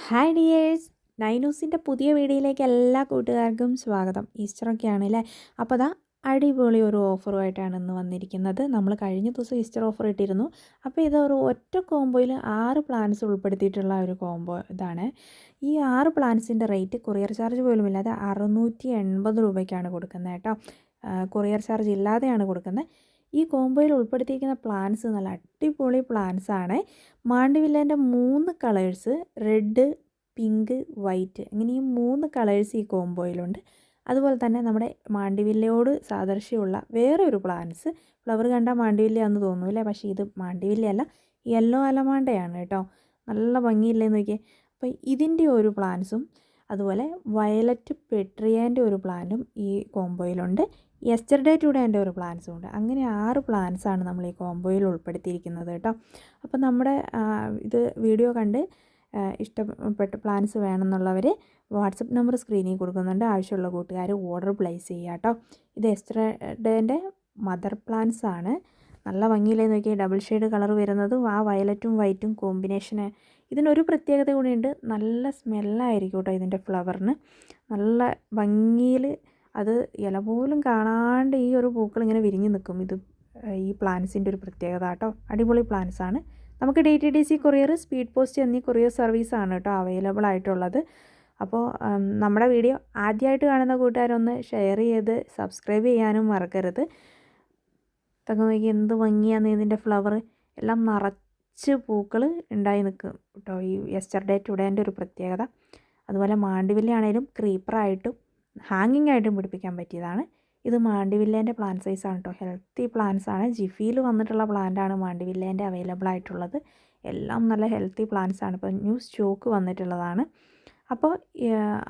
Hi dears, നൈനൂസിൻ്റെ പുതിയ വീഡിയോയിലേക്ക് എല്ലാ കൂട്ടുകാർക്കും സ്വാഗതം. ഈസ്റ്ററൊക്കെ ആണല്ലേ. അപ്പോൾ അതാ അടിപൊളി ഒരു ഓഫറുമായിട്ടാണ് ഇന്ന് വന്നിരിക്കുന്നത്. നമ്മൾ കഴിഞ്ഞ ദിവസം ഈസ്റ്റർ ഓഫർ ഇട്ടിരുന്നു. അപ്പോൾ ഇത് ഒരു ഒറ്റ കോംബോയിൽ 6 പ്ലാൻസ് ഉൾപ്പെടുത്തിയിട്ടുള്ള ഒരു കോംബോ ഇതാണ്. ഈ 6 പ്ലാൻസിൻ്റെ റേറ്റ് കൊറിയർ ചാർജ് പോലും ഇല്ലാതെ 680 രൂപയ്ക്കാണ് കൊടുക്കുന്നത് കേട്ടോ. കൊറിയർ ചാർജ് ഇല്ലാതെയാണ് കൊടുക്കുന്നത്. ഈ കോംബോയിൽ ഉൾപ്പെടുത്തിയിരിക്കുന്ന പ്ലാൻസ് നല്ല അടിപൊളി പ്ലാൻസാണ്. മാണ്ടിവില്ലേൻ്റെ 3 കളേഴ്സ്, റെഡ്, പിങ്ക്, വൈറ്റ്, ഇങ്ങനെ ഈ 3 കളേഴ്സ് ഈ കോംബോയിലുണ്ട്. അതുപോലെ തന്നെ നമ്മുടെ മാണ്ടിവില്ലയോട് സാദൃശ്യമുള്ള വേറെ ഒരു പ്ലാൻസ്, ഫ്ലവർ കണ്ടാൽ മാണ്ടിവില്ലയാണെന്ന് തോന്നൂല്ലേ, പക്ഷേ ഇത് മാണ്ടിവില്ലയല്ല, യെല്ലോ അലമാണ്ടയാണ് കേട്ടോ. നല്ല ഭംഗിയില്ലേന്ന് നോക്കിയേ. അപ്പോൾ ഇതിൻ്റെ ഒരു പ്ലാൻസും അതുപോലെ വയലറ്റ് പെട്രിയാൻ്റെ ഒരു പ്ലാന്റും ഈ കോംബോയിലുണ്ട്. യെസ്റ്റർഡേ ടുഡേൻ്റെ ഒരു പ്ലാൻസും ഉണ്ട്. അങ്ങനെ 6 പ്ലാൻസാണ് നമ്മൾ ഈ കോംബോയിൽ ഉൾപ്പെടുത്തിയിരിക്കുന്നത് കേട്ടോ. അപ്പോൾ നമ്മുടെ ഇത് വീഡിയോ കണ്ട് ഇഷ്ടപ്പെട്ട പ്ലാൻസ് വേണമെന്നുള്ളവർ വാട്സപ്പ് നമ്പർ സ്ക്രീനിൽ കൊടുക്കുന്നുണ്ട്. ആവശ്യമുള്ള കൂട്ടുകാർ ഓർഡർ പ്ലേസ് ചെയ്യുക കേട്ടോ. ഇത് യെസ്റ്റർഡേൻ്റെ മദർ പ്ലാൻസ് ആണ്. നല്ല ഭംഗിയിലേക്ക് നോക്കിയാൽ ഡബിൾ ഷെയ്ഡ് കളർ വരുന്നതും ആ വയലറ്റും വൈറ്റും കോമ്പിനേഷന്. ഇതിനൊരു പ്രത്യേകത കൂടിയുണ്ട്, നല്ല സ്മെല്ലായിരിക്കും കേട്ടോ ഇതിൻ്റെ ഫ്ലവറിന്. നല്ല ഭംഗിയിൽ അത് ഇല പോലും കാണാണ്ട് ഈ ഒരു പൂക്കൾ ഇങ്ങനെ വിരിഞ്ഞ് നിൽക്കും. ഇത് ഈ പ്ലാൻസിൻ്റെ ഒരു പ്രത്യേകത കേട്ടോ. അടിപൊളി പ്ലാൻസാണ്. നമുക്ക് DTDC കൊറിയർ, സ്പീഡ് പോസ്റ്റ് എന്നീ കൊറിയർ സർവീസാണ് കേട്ടോ അവൈലബിൾ ആയിട്ടുള്ളത്. അപ്പോൾ നമ്മുടെ വീഡിയോ ആദ്യമായിട്ട് കാണുന്ന കൂട്ടുകാരൊന്ന് ഷെയർ ചെയ്ത് സബ്സ്ക്രൈബ് ചെയ്യാനും മറക്കരുത്. ഇതൊക്കെ നോക്കി എന്ത് ഭംഗിയാണ് ഇതിൻ്റെ ഫ്ലവർ. എല്ലാം നിറച്ച് പൂക്കൾ ഉണ്ടായി നിൽക്കും കേട്ടോ. ഈ യെസ്റ്റർഡേ ടുഡേൻ്റെ ഒരു പ്രത്യേകത. അതുപോലെ മാണ്ടിവില്ലയാണേലും ക്രീപ്പറായിട്ടും ഹാങ്ങിങ് ആയിട്ടും പിടിപ്പിക്കാൻ പറ്റിയതാണ്. ഇത് മാണ്ടിവില്ലേൻ്റെ പ്ലാൻ സൈസാണ് കേട്ടോ. ഹെൽത്തി പ്ലാൻസാണ്. ജിഫിയിൽ വന്നിട്ടുള്ള പ്ലാന്റാണ് മാണ്ടിവില്ലേൻ്റെ അവൈലബിൾ ആയിട്ടുള്ളത്. എല്ലാം നല്ല ഹെൽത്തി പ്ലാൻസാണ്. ഇപ്പോൾ ന്യൂ സ്റ്റോക്ക് വന്നിട്ടുള്ളതാണ്. അപ്പോൾ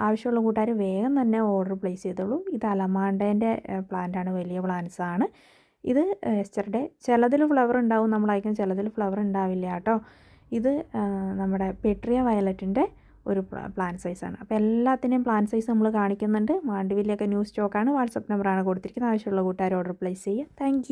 ആവശ്യമുള്ള കൂട്ടുകാർ വേഗം തന്നെ ഓർഡർ പ്ലേസ് ചെയ്തോളൂ. ഇത് അലമാണ്ടേൻ്റെ പ്ലാന്റാണ്, വലിയ പ്ലാന്റ്സാണ്. ഇത് യെസ്റ്റർഡേ ചിലതിൽ ഫ്ലവർ ഉണ്ടാവും, നമ്മളയക്കും, ചിലതിൽ ഫ്ലവർ ഉണ്ടാവില്ല കേട്ടോ. ഇത് നമ്മുടെ പെട്രിയ വയലറ്റിൻ്റെ ഒരു പ്ലാൻ സൈസാണ്. അപ്പോൾ എല്ലാത്തിൻ്റെയും പ്ലാൻ സൈസ് നമ്മൾ കാണിക്കുന്നുണ്ട്. മാണ്ടിവില്ലയൊക്കെ ന്യൂ സ്റ്റോക്കാണ്. വാട്സപ്പ് നമ്പറാണ് കൊടുത്തിരിക്കുന്നത്. ആവശ്യമുള്ള കൂട്ടുകാർ ഓർഡർ പ്ലേസ് ചെയ്യുക. താങ്ക്